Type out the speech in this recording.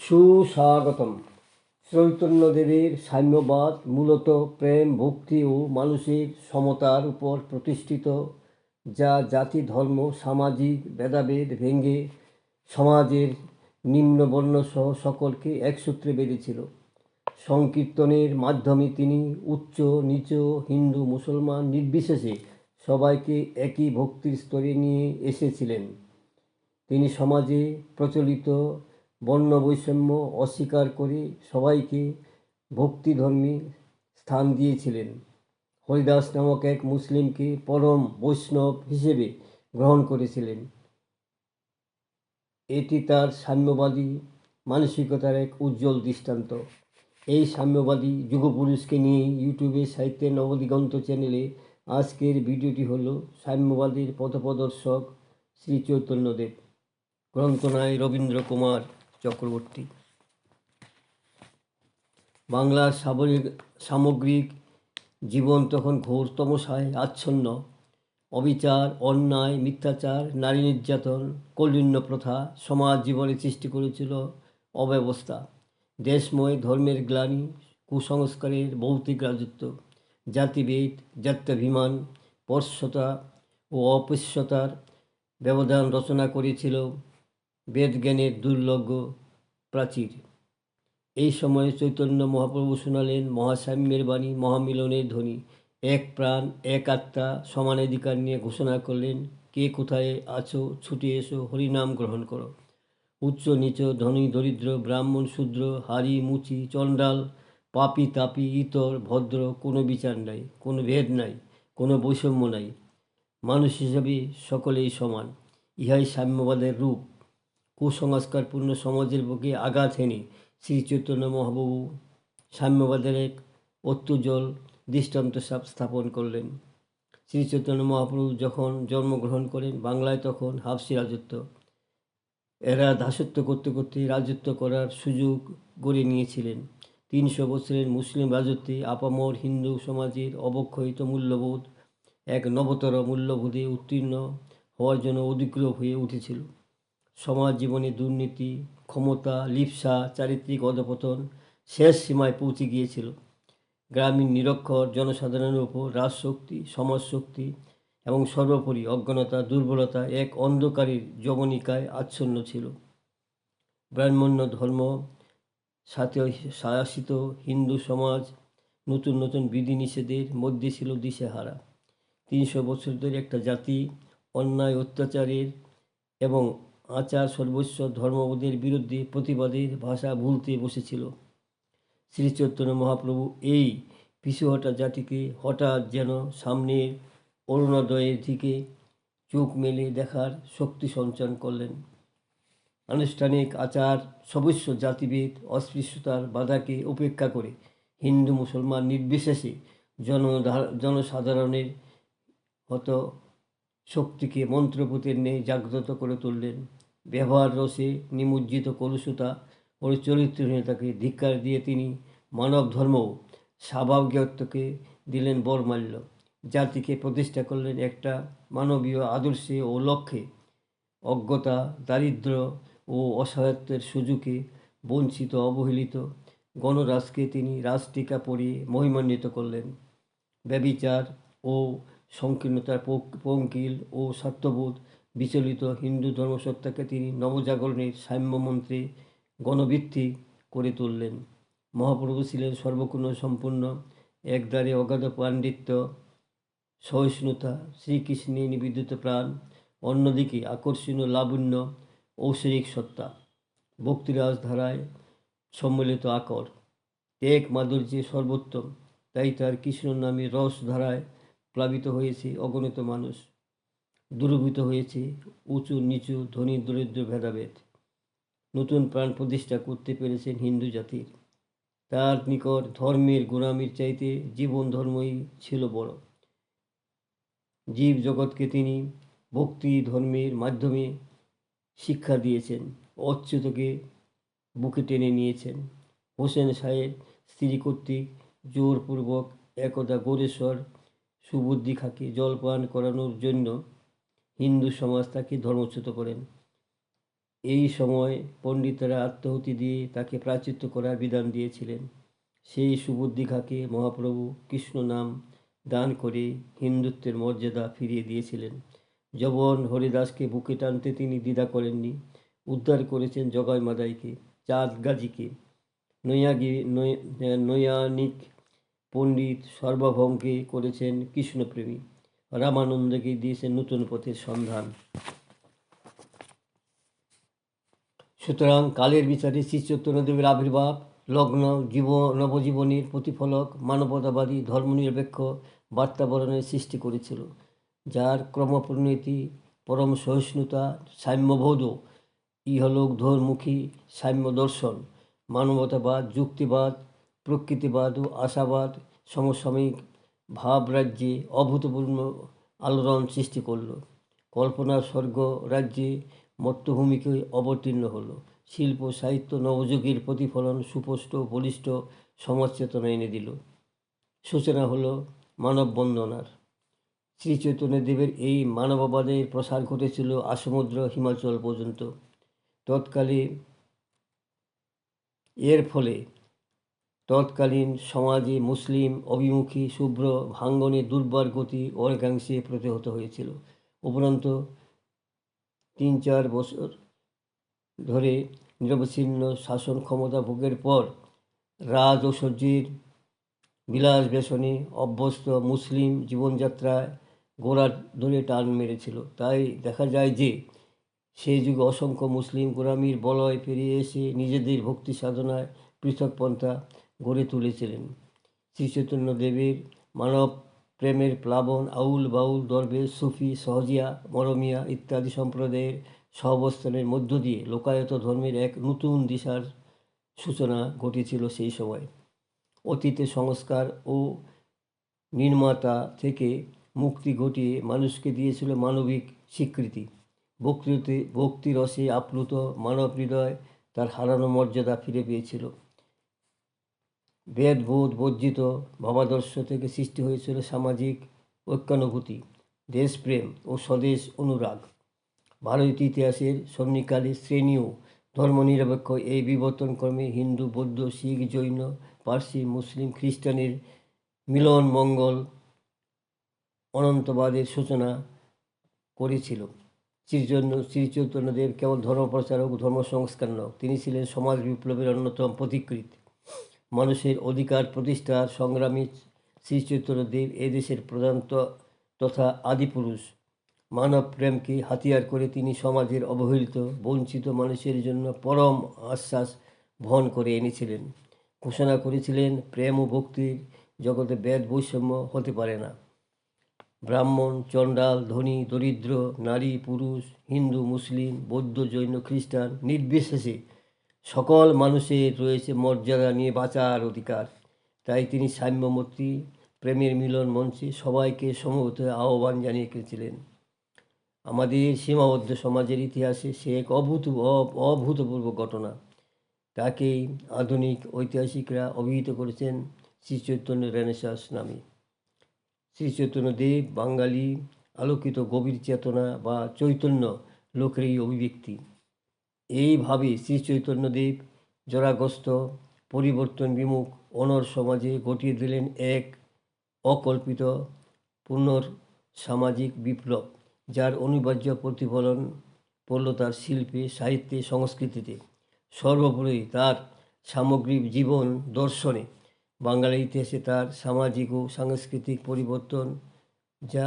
সুস্বাগতম। চৈতন্যদেবের সাম্যবাদ মূলত প্রেম, ভক্তি ও মানুষের সমতার উপর প্রতিষ্ঠিত, যা জাতি, ধর্ম, সামাজিক ভেদাভেদ ভেঙে সমাজের নিম্নবর্ণসহ সকলকে একসূত্রে বেঁধেছিল। সংকীর্তনের মাধ্যমে তিনি উচ্চ নিচ, হিন্দু মুসলমান নির্বিশেষে সবাইকে একই ভক্তির স্তরে নিয়ে এসেছিলেন। তিনি সমাজে প্রচলিত বর্ণবৈষম্য অস্বীকার করে সবাইকে ভক্তিধর্মী স্থান দিয়েছিলেন। হরিদাস নামক এক মুসলিমকে পরম বৈষ্ণব হিসেবে গ্রহণ করেছিলেন। এটি তার সাম্যবাদী মানসিকতার এক উজ্জ্বল দৃষ্টান্ত। এই সাম্যবাদী যুগপুরুষকে নিয়ে ইউটিউবে সাহিত্যের নবদিগন্ত চ্যানেলে আজকের ভিডিওটি হল সাম্যবাদীর পথপ্রদর্শক শ্রী চৈতন্যদেব। গ্রন্থনায় রবীন্দ্র কুমার চক্রবর্তী। বাংলার সামগ্রিক জীবন তখন ঘোর তমসায় আচ্ছন্ন। অবিচার, অন্যায়, মিথ্যাচার, নারী নির্যাতন, কৌলীন্য প্রথা সমাজ জীবনে সৃষ্টি করেছিল অব্যবস্থা। দেশময় ধর্মের গ্লানি, কুসংস্কারের ভৌতিক রাজত্ব, জাতিভেদ, জাত্যাভিমান, পরশতা ও অপস্যতার ব্যবধান রচনা করেছিল বেদজ্ঞানের দুর্লভ প্রাচীর। এই সময়ে চৈতন্য মহাপ্রভু শোনালেন মহাসাম্যের বাণী, মহামিলনের ধ্বনি। এক প্রাণ, এক আত্মা, সমানাধিকার নিয়ে ঘোষণা করলেন, কে কোথায় আছো, ছুটে এসো, হরিনাম গ্রহণ করো। উচ্চ নিচ, ধনী দরিদ্র, ব্রাহ্মণ শূদ্র, হারি মুচি, চণ্ডাল, পাপী তাপী, ইতর ভদ্র, কোনো বিচার নাই, কোনো ভেদ নাই, কোনো বৈষম্য নাই। মানুষ হিসাবে সকলেই সমান। ইহাই সাম্যবাদের রূপ। কুসংস্কারপূর্ণ সমাজের বুকে আঘাত হেনে শ্রী চৈতন্য মহাপ্রভু সাম্যবাদের এক অত্যুজ্জ্বল দৃষ্টান্ত স্থাপন করলেন। শ্রী চৈতন্য মহাপ্রভু যখন জন্মগ্রহণ করেন, বাংলায় তখন হাবশি রাজত্ব। এরা দাসত্ব করতে করতে রাজত্ব করার সুযোগ গড়ে নিয়েছিলেন। 300 বছরের মুসলিম রাজত্বে আপামর হিন্দু সমাজের অবক্ষয়িত মূল্যবোধ এক নবতর মূল্যবোধে উত্তীর্ণ হওয়ার জন্য উদ্গ্রীব হয়ে উঠেছিল। সমাজ জীবনে দুর্নীতি, ক্ষমতা, লিপ্সা, চারিত্রিক অধঃপতন শেষ সীমায় পৌঁছে গিয়েছিল। গ্রামীণ নিরক্ষর জনসাধারণের উপর রাজশক্তি, সমাজশক্তি এবং সর্বোপরি অজ্ঞানতা, দুর্বলতা এক অন্ধকারের যবনিকায় আচ্ছন্ন ছিল। ব্রাহ্মণ্য ধর্ম সাথে শাসিত হিন্দু সমাজ নতুন নতুন বিধিনিষেধের মধ্যে ছিল দিশেহারা। 300 বছর ধরে একটা জাতি অন্যায়, অত্যাচারের এবং আচার সর্বস্ব ধর্মবোধের বিরুদ্ধে প্রতিবাদের ভাষা ভুলতে বসেছিল। শ্রী চৈতন্য মহাপ্রভু এই পিছুহটা জাতিকে হঠাৎ যেন সামনের অরুণোদয়ের দিকে চোখ মেলে দেখার শক্তি সঞ্চার করলেন। আনুষ্ঠানিক আচার, সর্বস্ব জাতিভেদ, অস্পৃশ্যতার বাধাকে উপেক্ষা করে হিন্দু মুসলমান নির্বিশেষে জনসাধারণের হত শক্তিকে মন্ত্রপুতের ন্যায় জাগ্রত করে তুললেন। ব্যবহার রসে নিমজ্জিত কলুষতা ও চরিত্রহীনতাকে ধিক্কার দিয়ে তিনি মানব ধর্ম স্বাভাবিকত্বকে দিলেন বরমাল্য। জাতিকে প্রতিষ্ঠা করলেন একটা মানবীয় আদর্শে ও লক্ষ্যে। অজ্ঞতা, দারিদ্র্য ও অসহায়ত্বের সুযোগে বঞ্চিত, অবহেলিত গণরাজকে তিনি রাজটিকা পরিয়ে মহিমান্বিত করলেন। ব্যভিচার ও সংকীর্ণতার পঙ্কিল ও স্বার্থবোধ বিচলিত হিন্দু ধর্মসত্তাকে তিনি নবজাগরণের সাম্যমন্ত্রে গণভিত্তি করে তুললেন। মহাপ্রভু ছিলেন সর্বগুণ সম্পূর্ণ, একদারে অগাধ পাণ্ডিত্য, সহিষ্ণুতা, শ্রীকৃষ্ণে নিবেদিত প্রাণ, অন্যদিকে আকর্ষণীয় লাবণ্য, ঐশ্বরিক সত্তা, ভক্তিরাজ ধারায় সম্মিলিত আকর, এক মাধুর্যে সর্বোত্তম। তাই তার কৃষ্ণ নামে রস ধারায় প্লাবিত হয়েছে অগণিত মানুষ, দূরীভূত হয়েছে উঁচু নিচু, ধনী দরিদ্র ভেদাভেদ। নতুন প্রাণ প্রতিষ্ঠা করতে পেরেছেন হিন্দু জাতির। তার নিকট ধর্মের গোড়ামির চাইতে জীবন ধর্মই ছিল বড়। জীব জগৎকে তিনি ভক্তি ধর্মের মাধ্যমে শিক্ষা দিয়েছেন, অচ্যুতকে বুকে টেনে নিয়েছেন। হোসেন শাহের স্ত্রী কর্তৃক জোরপূর্বক একদা গোরেশ্বর সুবুদ্ধি খাঁকে জলপান করানোর জন্য হিন্দু সমাজ তাকে ধর্মচ্যুত করেন। এই সময় পণ্ডিতেরা আত্মাহুতি দিয়ে তাকে প্রায়শ্চিত্ত করার বিধান দিয়েছিলেন। সেই সুবুদ্ধিকাকে মহাপ্রভু কৃষ্ণ নাম দান করে হিন্দুত্বের মর্যাদা ফিরিয়ে দিয়েছিলেন। যবন হরিদাসকে বুকে টানতে তিনি দ্বিধা করেননি। উদ্ধার করেছেন জগাই মাদাইকে, চাঁদ গাজীকে, নৈয়ানিক পণ্ডিত সর্বভৌমকে করেছেন কৃষ্ণপ্রেমী, রামানন্দকে দিয়েছেন নতুন পথের সন্ধান। সুতরাং কালের বিচারে শ্রী চৈতন্যদেবের আবির্ভাব লগ্ন নবজীবনের প্রতিফলক মানবতাবাদী ধর্মনিরপেক্ষ বাতাবরণের সৃষ্টি করেছিল, যার ক্রমপরিণতি পরম সহিষ্ণুতা, সাম্যবোধ, ইহলোকধর্মুখী সাম্য দর্শন, মানবতাবাদ, যুক্তিবাদ, প্রকৃতিবাদ ও আশাবাদ সমসাময়িক ভাবরাজ্যে অভূতপূর্ণ আলোড়ন সৃষ্টি করল। কল্পনার স্বর্গ রাজ্যে মর্তভূমিকে অবতীর্ণ হলো। শিল্প সাহিত্য নবযুগের প্রতিফলন সুস্পষ্ট বলিষ্ঠ সমাজ চেতনা এনে দিল। সূচনা হলো মানববন্দনার। শ্রী চৈতন্যদেবের এই মানববাদের প্রসার ঘটেছিল আসমুদ্র হিমাচল পর্যন্ত। তৎকালে এর ফলে তৎকালীন সমাজে মুসলিম অভিমুখী শুভ্র ভাঙ্গনের দুর্বার গতি অনেকাংশে প্রতিহত হয়েছিল। উপরন্ত 3-4 বছর ধরে নিরবচ্ছিন্ন শাসন ক্ষমতা ভোগের পর রাজ ঐশ্বর্যের বিলাস ব্যসনে অভ্যস্ত মুসলিম জীবনযাত্রায় গোড়ার ধরে টান মেরেছিল। তাই দেখা যায় যে সেই যুগে অসংখ্য মুসলিম গোড়ামির বলয় পেরিয়ে এসে নিজেদের ভক্তি সাধনায় পৃথক পন্থা গড়ে তুলেছিলেন। শ্রীচৈতন্যদেবের মানব প্রেমের প্লাবন আউল বাউল দরবেশ সুফি সহজিয়া মরমিয়া ইত্যাদি সম্প্রদায়ের সহাবস্থানের মধ্য দিয়ে লোকায়ত ধর্মের এক নতুন দিশার সূচনা ঘটেছিল। সেই সময় অতীতে সংস্কার ও নির্মাতা থেকে মুক্তি ঘটিয়ে মানুষকে দিয়েছিল মানবিক স্বীকৃতি। ভক্তিরসে আপ্লুত মানব হৃদয় তার হারানো মর্যাদা ফিরে পেয়েছিল। বেদবোধ বর্জিত ভাবাদর্শ থেকে সৃষ্টি হয়েছিল সামাজিক ঐক্যানুভূতি, দেশপ্রেম ও স্বদেশ অনুরাগ। ভারতীয় ইতিহাসের সন্নিকালে শ্রেণী ও ধর্মনিরপেক্ষ এই বিবর্তনক্রমে হিন্দু, বৌদ্ধ, শিখ, জৈন, পার্সি, মুসলিম, খ্রিস্টানের মিলন মঙ্গল অনন্তবাদের সূচনা করেছিল। শ্রী চৈতন্যদেব কেবল ধর্মপ্রচারক ও ধর্ম সংস্কার নয়, তিনি ছিলেন সমাজ বিপ্লবের অন্যতম পথিকৃৎ। মানুষের অধিকার প্রতিষ্ঠার সংগ্রামী শ্রী চৈতন্যদেব এদেশের প্রধান তথা আদিপুরুষ। মানব প্রেমকে হাতিয়ার করে তিনি সমাজের অবহেলিত বঞ্চিত মানুষের জন্য পরম আশ্বাস বহন করে এনেছিলেন। ঘোষণা করেছিলেন, প্রেম ও ভক্তির জগতে ভেদ বৈষম্য হতে পারে না। ব্রাহ্মণ চণ্ডাল, ধনী দরিদ্র, নারী পুরুষ, হিন্দু মুসলিম, বৌদ্ধ জৈন খ্রিস্টান নির্বিশেষে সকল মানুষের রয়েছে মর্যাদা নিয়ে বাঁচার অধিকার। তাই তিনি সাম্যমূর্তি প্রেমের মিলন মঞ্চে সবাইকে সমবেত আহ্বান জানিয়েছিলেন। আমাদের সীমাবদ্ধ সমাজের ইতিহাসে সে এক অভূতপূর্ব ঘটনা। তাকে আধুনিক ঐতিহাসিকরা অভিহিত করেছেন শ্রী চৈতন্য রেনেসাঁস নামে। শ্রী চৈতন্যদেব বাঙালি আলোকিত গভীর চেতনা বা চৈতন্য লোকেরই অভিব্যক্তি। এইভাবে শ্রী চৈতন্যদেব জরাগ্রস্ত পরিবর্তন বিমুখ অনর সমাজে ঘটিয়ে দিলেন এক অকল্পিত সামাজিক বিপ্লব, যার অনিবার্য প্রতিফলন পড়ল তার শিল্পে, সাহিত্যে, সংস্কৃতিতে, সর্বোপরি তার সামগ্রিক জীবন দর্শনে। বাঙালি ইতিহাসে তার সামাজিক ও সাংস্কৃতিক পরিবর্তন যা